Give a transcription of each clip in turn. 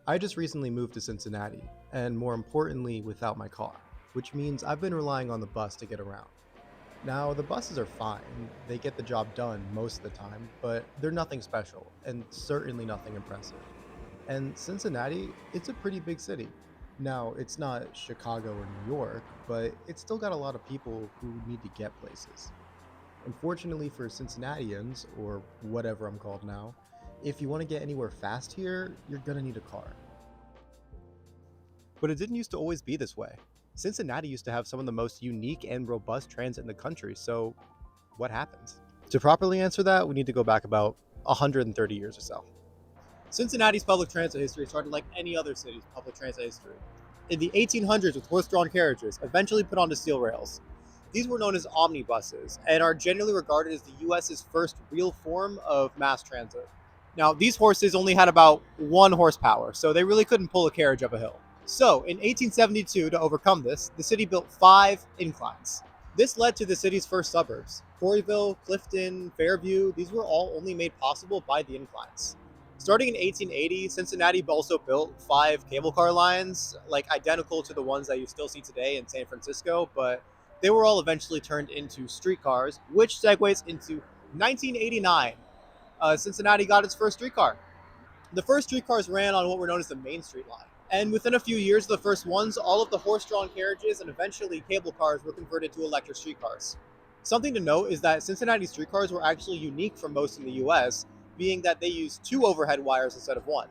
I just recently moved to Cincinnati, and more importantly, without my car, which means I've been relying on the bus to get around. Now, the buses are fine, they get the job done most of the time, but they're nothing special, and certainly nothing impressive. And Cincinnati, it's a pretty big city. Now, it's not Chicago or New York, but it's still got a lot of people who need to get places. Unfortunately for Cincinnatians, or whatever I'm called now, if you want to get anywhere fast here, you're gonna need a car. But it didn't used to always be this way. Cincinnati used to have some of the most unique and robust transit in the country, so what happened? To properly answer that, we need to go back about 130 years or so. Cincinnati's public transit history started like any other city's public transit history. In the 1800s with horse-drawn carriages, eventually put onto steel rails. These were known as omnibuses and are generally regarded as the US's first real form of mass transit. Now, these horses only had about 1 horsepower, so they really couldn't pull a carriage up a hill. So, in 1872, to overcome this, the city built 5 inclines. This led to the city's first suburbs. Corryville, Clifton, Fairview, these were all only made possible by the inclines. Starting in 1880, Cincinnati also built 5 cable car lines, like identical to the ones that you still see today in San Francisco, but they were all eventually turned into streetcars, which segues into 1989. Cincinnati got its first streetcar. The first streetcars ran on what were known as the Main Street line. And within a few years of the first ones, all of the horse-drawn carriages and eventually cable cars were converted to electric streetcars. Something to note is that Cincinnati streetcars were actually unique from most in the US, being that they used 2 overhead wires instead of 1.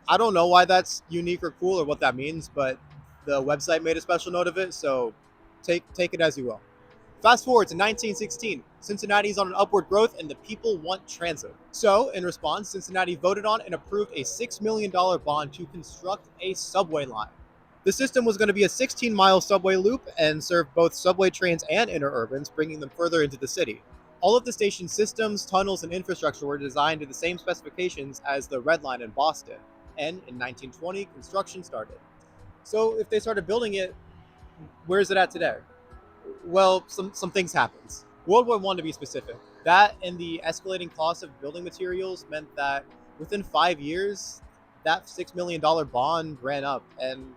I don't know why that's unique or cool or what that means, but the website made a special note of it, so take it as you will. Fast forward to 1916, Cincinnati is on an upward growth and the people want transit. So, in response, Cincinnati voted on and approved a $6 million bond to construct a subway line. The system was going to be a 16-mile subway loop and serve both subway trains and interurbans, bringing them further into the city. All of the station's systems, tunnels, and infrastructure were designed to the same specifications as the Red Line in Boston. And in 1920, construction started. So, if they started building it, where is it at today? Well, some things happened. World War One, to be specific. That and the escalating cost of building materials meant that within 5 years, that $6 million bond ran up and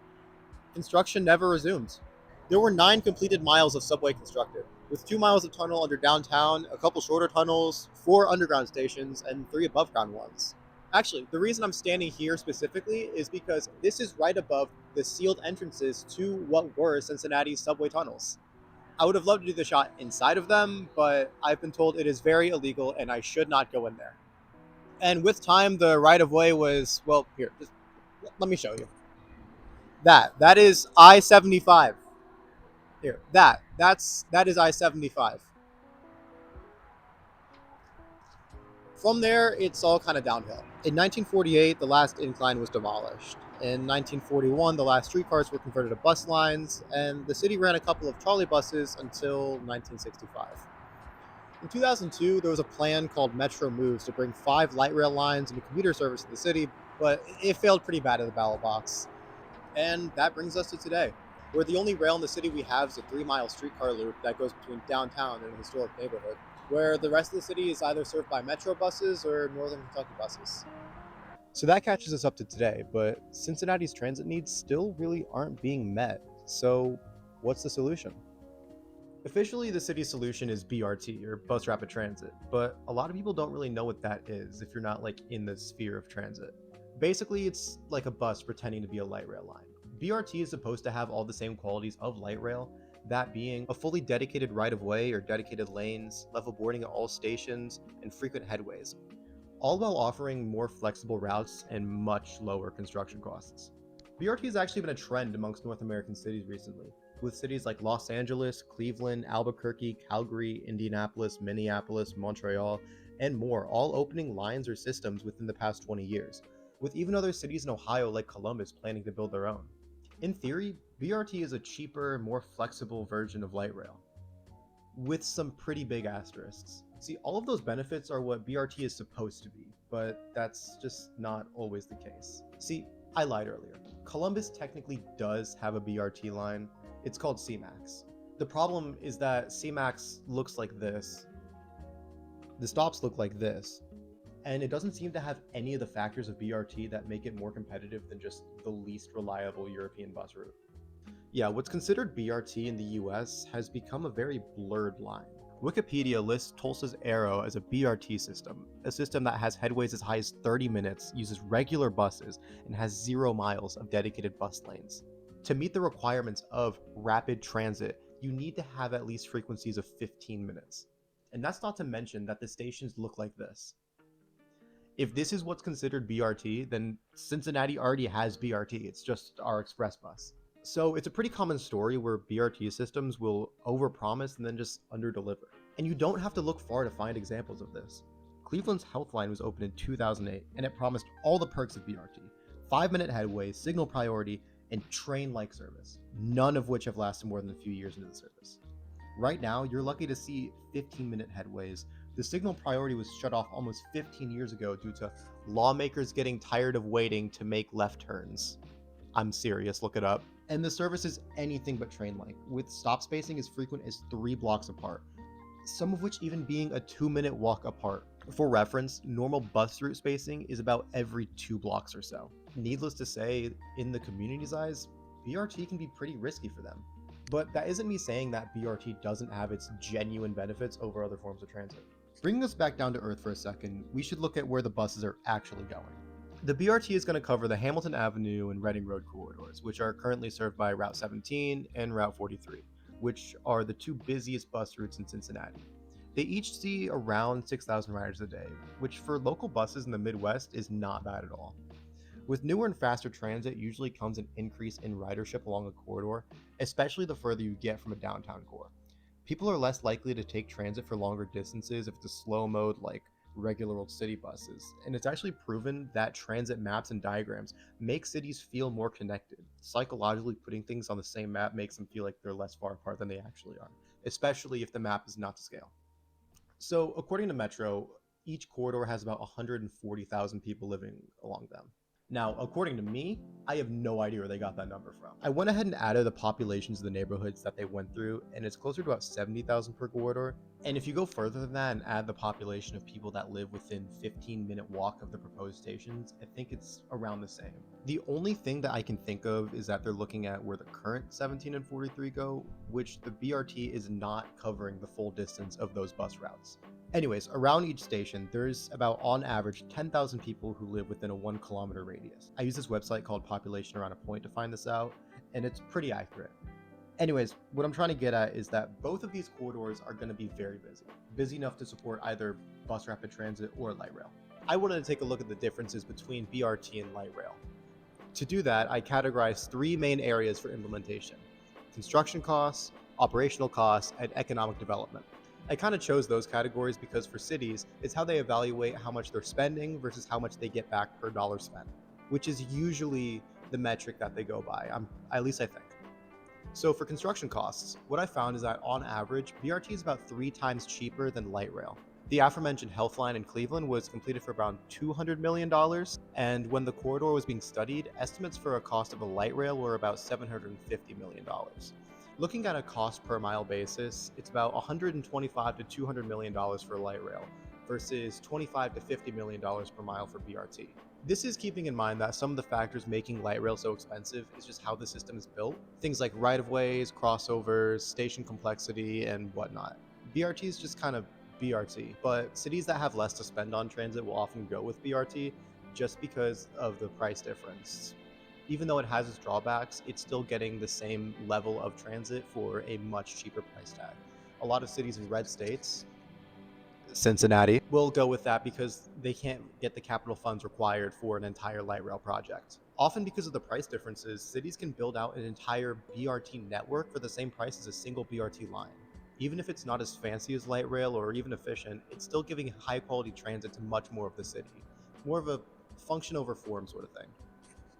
construction never resumed. There were 9 completed miles of subway constructed, with 2 miles of tunnel under downtown, a couple shorter tunnels, 4 underground stations, and 3 above-ground ones. Actually, the reason I'm standing here specifically is because this is right above the sealed entrances to what were Cincinnati's subway tunnels. I would have loved to do the shot inside of them, but I've been told it is very illegal and I should not go in there. And with time, the right of way was, well, here, just let me show you. That is I-75. Here, that is I-75. From there, it's all kind of downhill. In 1948, the last incline was demolished. In 1941, the last streetcars were converted to bus lines, and the city ran a couple of trolley buses until 1965. In 2002, there was a plan called Metro Moves to bring 5 light rail lines into commuter service in the city, but it failed pretty bad at the ballot box. And that brings us to today, where the only rail in the city we have is a 3 mile streetcar loop that goes between downtown and a historic neighborhood, where the rest of the city is either served by Metro buses or Northern Kentucky buses. So that catches us up to today, but Cincinnati's transit needs still really aren't being met. So, what's the solution? Officially, the city's solution is BRT, or Bus Rapid Transit, but a lot of people don't really know what that is if you're not like in the sphere of transit. Basically, it's like a bus pretending to be a light rail line. BRT is supposed to have all the same qualities of light rail, that being a fully dedicated right of way or dedicated lanes, level boarding at all stations, and frequent headways, all while offering more flexible routes and much lower construction costs. BRT has actually been a trend amongst North American cities recently, with cities like Los Angeles, Cleveland, Albuquerque, Calgary, Indianapolis, Minneapolis, Montreal, and more all opening lines or systems within the past 20 years, with even other cities in Ohio like Columbus planning to build their own. In theory, BRT is a cheaper, more flexible version of light rail, with some pretty big asterisks. See, all of those benefits are what BRT is supposed to be, but that's just not always the case. See, I lied earlier. Columbus technically does have a BRT line. It's called CMAX. The problem is that CMAX looks like this. The stops look like this. And it doesn't seem to have any of the factors of BRT that make it more competitive than just the least reliable European bus route. Yeah, what's considered BRT in the US has become a very blurred line. Wikipedia lists Tulsa's Arrow as a BRT system, a system that has headways as high as 30 minutes, uses regular buses, and has 0 miles of dedicated bus lanes. To meet the requirements of rapid transit, you need to have at least frequencies of 15 minutes. And that's not to mention that the stations look like this. If this is what's considered BRT, then Cincinnati already has BRT, it's just our express bus. So it's a pretty common story where BRT systems will overpromise and then just underdeliver. And you don't have to look far to find examples of this. Cleveland's Health Line was opened in 2008 and it promised all the perks of BRT: 5-minute headway, signal priority, and train like service, none of which have lasted more than a few years into the service. Right now, you're lucky to see 15-minute headways. The signal priority was shut off almost 15 years ago due to lawmakers getting tired of waiting to make left turns. I'm serious, look it up. And the service is anything but train-like, with stop spacing as frequent as 3 blocks apart, some of which even being a 2-minute walk apart. For reference, normal bus route spacing is about every 2 blocks or so. Needless to say, in the community's eyes, BRT can be pretty risky for them. But that isn't me saying that BRT doesn't have its genuine benefits over other forms of transit. Bringing us back down to earth for a second, we should look at where the buses are actually going. The BRT is going to cover the Hamilton Avenue and Reading Road corridors, which are currently served by Route 17 and Route 43, which are the 2 busiest bus routes in Cincinnati. They each see around 6,000 riders a day, which for local buses in the Midwest is not bad at all. With newer and faster transit usually comes an increase in ridership along a corridor, especially the further you get from a downtown core. People are less likely to take transit for longer distances if it's a slow mode like regular old city buses, and it's actually proven that transit maps and diagrams make cities feel more connected. Psychologically, putting things on the same map makes them feel like they're less far apart than they actually are, especially if the map is not to scale. So, according to Metro, each corridor has about 140,000 people living along them. Now, according to me, I have no idea where they got that number from. I went ahead and added the populations of the neighborhoods that they went through, and it's closer to about 70,000 per corridor. And if you go further than that and add the population of people that live within 15-minute walk of the proposed stations, I think it's around the same. The only thing that I can think of is that they're looking at where the current 17 and 43 go, which the BRT is not covering the full distance of those bus routes. Anyways, around each station, there's about on average 10,000 people who live within a 1 kilometer radius. I use this website called Population Around a Point to find this out, and it's pretty accurate. Anyways, what I'm trying to get at is that both of these corridors are going to be very busy, busy enough to support either bus rapid transit or light rail. I wanted to take a look at the differences between BRT and light rail. To do that, I categorized 3 main areas for implementation: construction costs, operational costs, and economic development. I kind of chose those categories because for cities, it's how they evaluate how much they're spending versus how much they get back per dollar spent, which is usually the metric that they go by, at least I think. So for construction costs, what I found is that on average, BRT is about 3 times cheaper than light rail. The aforementioned Health Line in Cleveland was completed for around $200 million, and when the corridor was being studied, estimates for a cost of a light rail were about $750 million. Looking at a cost per mile basis, it's about $125 to $200 million for light rail versus $25 to $50 million per mile for BRT. This is keeping in mind that some of the factors making light rail so expensive is just how the system is built. Things like right-of-ways, crossovers, station complexity, and whatnot. BRT is just kind of BRT, but cities that have less to spend on transit will often go with BRT just because of the price difference. Even though it has its drawbacks, it's still getting the same level of transit for a much cheaper price tag. A lot of cities in red states, Cincinnati, will go with that because they can't get the capital funds required for an entire light rail project. Often because of the price differences, cities can build out an entire BRT network for the same price as a single BRT line. Even if it's not as fancy as light rail or even efficient, it's still giving high quality transit to much more of the city. More of a function over form sort of thing.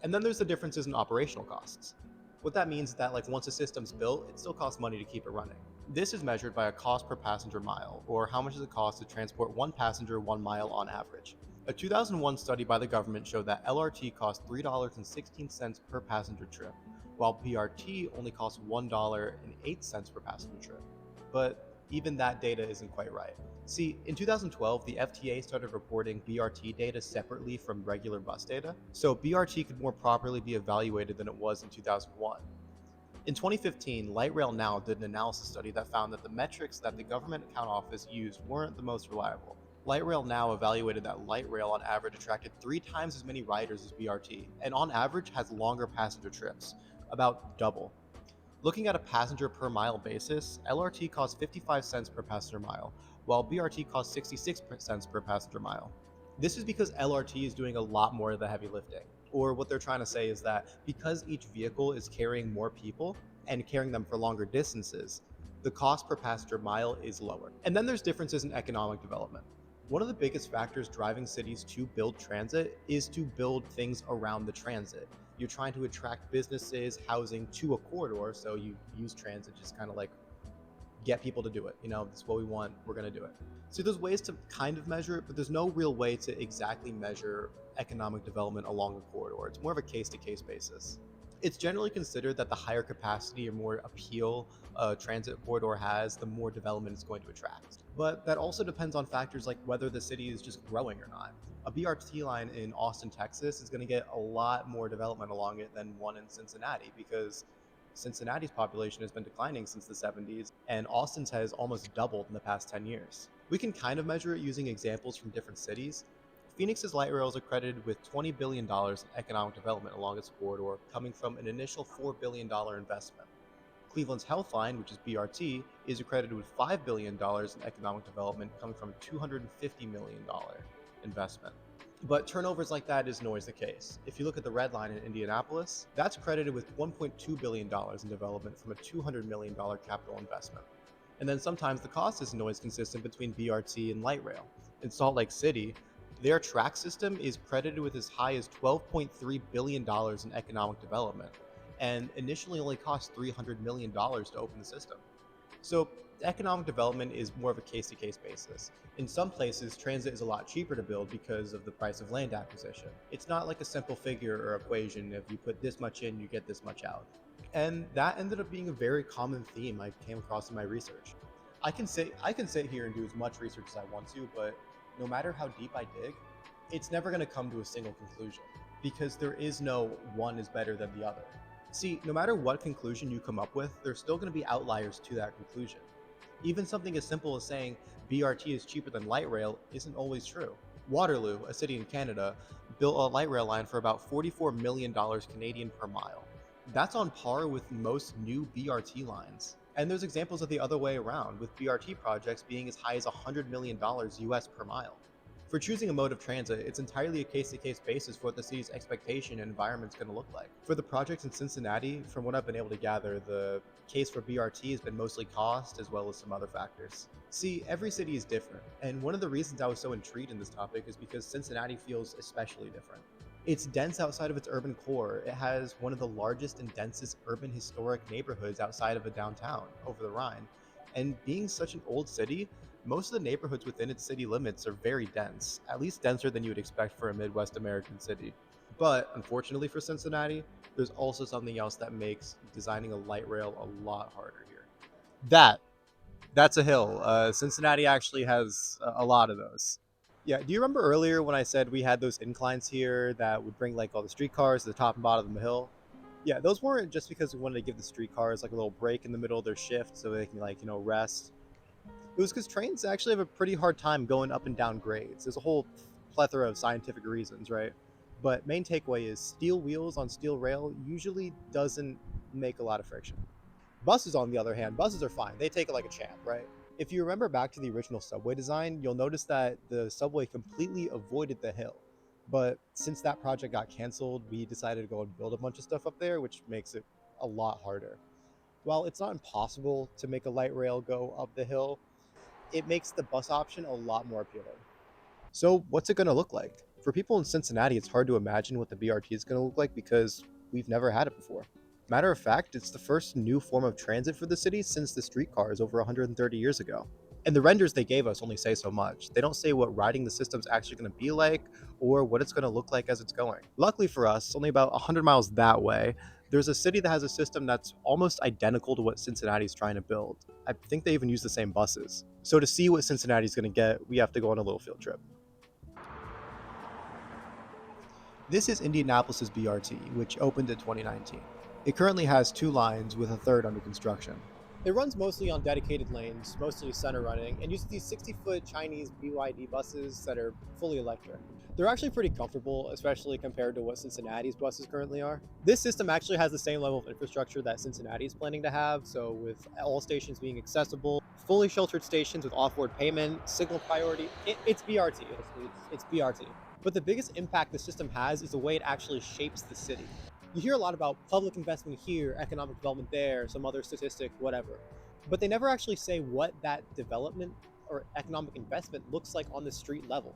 And then there's the differences in operational costs. What that means is that once a system's built, it still costs money to keep it running. This is measured by a cost per passenger mile, or how much does it cost to transport one passenger 1 mile on average. A 2001 study by the government showed that LRT costs $3.16 per passenger trip, while BRT only costs $1.08 per passenger trip. But even that data isn't quite right. See, in 2012, the FTA started reporting BRT data separately from regular bus data, so BRT could more properly be evaluated than it was in 2001. In 2015, Light Rail Now did an analysis study that found that the metrics that the Government Account Office used weren't the most reliable. Light Rail Now evaluated that light rail on average attracted 3 times as many riders as BRT, and on average has longer passenger trips, about double. Looking at a passenger per mile basis, LRT costs 55 cents per passenger mile, while BRT costs 66 cents per passenger mile. This is because LRT is doing a lot more of the heavy lifting. Or what they're trying to say is that because each vehicle is carrying more people and carrying them for longer distances, the cost per passenger mile is lower. And then there's differences in economic development. One of the biggest factors driving cities to build transit is to build things around the transit. You're trying to attract businesses, housing to a corridor, so you use transit just kind of like get people to do it. This is what we want, we're going to do it. So there's ways to kind of measure it, but there's no real way to exactly measure economic development along a corridor. It's more of a case to case basis. It's generally considered that the higher capacity or more appeal a transit corridor has, the more development it's going to attract. But that also depends on factors like whether the city is just growing or not. A BRT line in Austin, Texas is going to get a lot more development along it than one in Cincinnati because Cincinnati's population has been declining since the 70s, and Austin's has almost doubled in the past 10 years. We can kind of measure it using examples from different cities. Phoenix's light rail is accredited with $20 billion in economic development along its corridor, coming from an initial $4 billion investment. Cleveland's Health Line, which is BRT, is accredited with $5 billion in economic development, coming from a $250 million investment. But turnovers like that isn't always the case. If you look at the Red Line in Indianapolis, that's credited with $1.2 billion in development from a $200 million capital investment. And then sometimes the cost isn't always consistent between BRT and light rail. In Salt Lake City, their track system is credited with as high as $12.3 billion in economic development, and initially only cost $300 million to open the system. So economic development is more of a case-to-case basis. In some places, transit is a lot cheaper to build because of the price of land acquisition. It's not like a simple figure or equation. If you put this much in, you get this much out. And that ended up being a very common theme I came across in my research. I can sit here and do as much research as I want to, but no matter how deep I dig, it's never going to come to a single conclusion because there is no one is better than the other. See, no matter what conclusion you come up with, there's still going to be outliers to that conclusion. Even something as simple as saying BRT is cheaper than light rail isn't always true. Waterloo, a city in Canada, built a light rail line for about $44 million Canadian per mile. That's on par with most new BRT lines. And there's examples of the other way around, with BRT projects being as high as $100 million US per mile. For choosing a mode of transit, it's entirely a case-to-case basis for what the city's expectation and environment is going to look like. For the projects in Cincinnati, from what I've been able to gather, the case for BRT has been mostly cost as well as some other factors. See, every city is different, and one of the reasons I was so intrigued in this topic is because Cincinnati feels especially different. It's dense outside of its urban core. It has one of the largest and densest urban historic neighborhoods outside of a downtown, over the Rhine. And being such an old city, most of the neighborhoods within its city limits are very dense, at least denser than you would expect for a Midwest American city. But unfortunately for Cincinnati, there's also something else that makes designing a light rail a lot harder here. That that's a hill. Cincinnati actually has a lot of those. Yeah, do you remember earlier when I said we had those inclines here that would bring like all the streetcars to the top and bottom of the hill? Yeah, those weren't just because we wanted to give the streetcars like a little break in the middle of their shift so they can rest. It was because trains actually have a pretty hard time going up and down grades. There's a whole plethora of scientific reasons, right? But main takeaway is steel wheels on steel rail usually doesn't make a lot of friction. Buses, on the other hand, buses are fine. They take it like a champ, right? If you remember back to the original subway design, you'll notice that the subway completely avoided the hill. But since that project got canceled, we decided to go and build a bunch of stuff up there, which makes it a lot harder. While it's not impossible to make a light rail go up the hill, it makes the bus option a lot more appealing. So, what's it going to look like? For people in Cincinnati, it's hard to imagine what the BRT is going to look like because we've never had it before. Matter of fact, it's the first new form of transit for the city since the streetcars over 130 years ago. And the renders they gave us only say so much. They don't say what riding the system's actually going to be like or what it's going to look like as it's going. Luckily for us, it's only about 100 miles that way, There's a city that has a system that's almost identical to what Cincinnati's trying to build. I think they even use the same buses. So to see what Cincinnati's going to get, we have to go on a little field trip. This is Indianapolis's BRT, which opened in 2019. It currently has two lines with a third under construction. It runs mostly on dedicated lanes, mostly center running, and uses these 60-foot Chinese BYD buses that are fully electric. They're actually pretty comfortable, especially compared to what Cincinnati's buses currently are. This system actually has the same level of infrastructure that Cincinnati is planning to have, so with all stations being accessible, fully sheltered stations with off-board payment, signal priority, it's BRT. It's BRT. But the biggest impact the system has is the way it actually shapes the city. You hear a lot about public investment here, economic development there, some other statistic, whatever. But they never actually say what that development or economic investment looks like on the street level.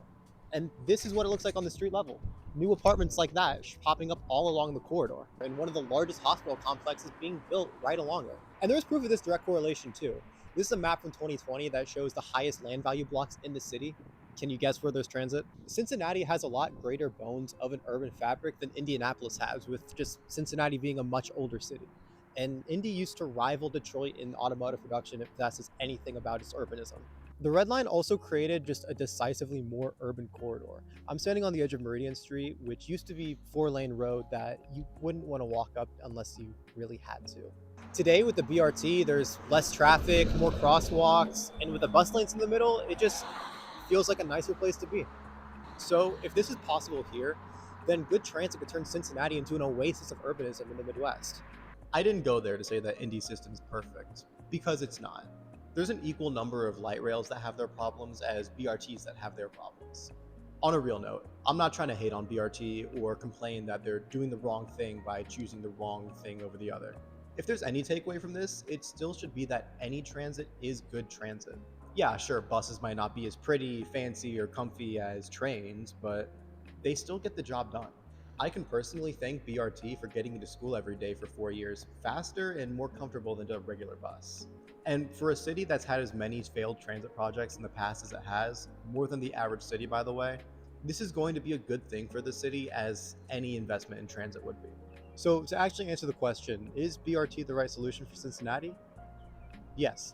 And this is what it looks like on the street level. New apartments like that popping up all along the corridor. And one of the largest hospital complexes being built right along it. And there's proof of this direct correlation too. This is a map from 2020 that shows the highest land value blocks in the city. Can you guess where there's transit? Cincinnati has a lot greater bones of an urban fabric than Indianapolis has, with just Cincinnati being a much older city. And Indy used to rival Detroit in automotive production if that says anything about its urbanism. The Red Line also created just a decisively more urban corridor. I'm standing on the edge of Meridian Street, which used to be 4-lane road that you wouldn't want to walk up unless you really had to. Today with the BRT, there's less traffic, more crosswalks, and with the bus lanes in the middle, it just feels like a nicer place to be. So if this is possible here, then good transit could turn Cincinnati into an oasis of urbanism in the Midwest. I didn't go there to say that Indy system's perfect, because it's not. There's an equal number of light rails that have their problems as BRTs that have their problems. On a real note, I'm not trying to hate on BRT or complain that they're doing the wrong thing by choosing the wrong thing over the other. If there's any takeaway from this, it still should be that any transit is good transit. Yeah, sure, buses might not be as pretty, fancy, or comfy as trains, but they still get the job done. I can personally thank BRT for getting me to school every day for 4 years faster and more comfortable than a regular bus. And for a city that's had as many failed transit projects in the past as it has, more than the average city, by the way, this is going to be a good thing for the city as any investment in transit would be. So, to actually answer the question, is BRT the right solution for Cincinnati? Yes.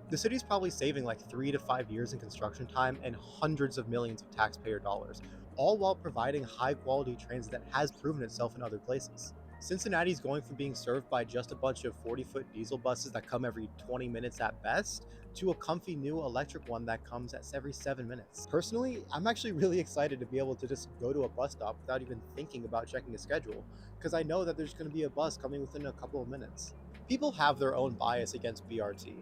The city's probably saving like 3 to 5 years in construction time and hundreds of millions of taxpayer dollars, all while providing high quality transit that has proven itself in other places. Cincinnati's going from being served by just a bunch of 40-foot diesel buses that come every 20 minutes at best to a comfy new electric one that comes at every 7 minutes. Personally, I'm actually really excited to be able to just go to a bus stop without even thinking about checking a schedule, because I know that there's going to be a bus coming within a couple of minutes. People have their own bias against BRT,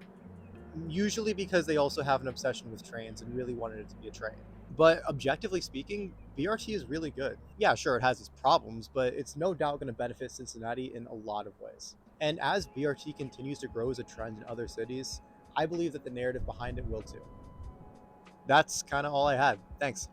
usually because they also have an obsession with trains and really wanted it to be a train. But objectively speaking, BRT is really good. Yeah, sure, it has its problems, but it's no doubt going to benefit Cincinnati in a lot of ways. And as BRT continues to grow as a trend in other cities, I believe that the narrative behind it will too. That's kind of all I had. Thanks.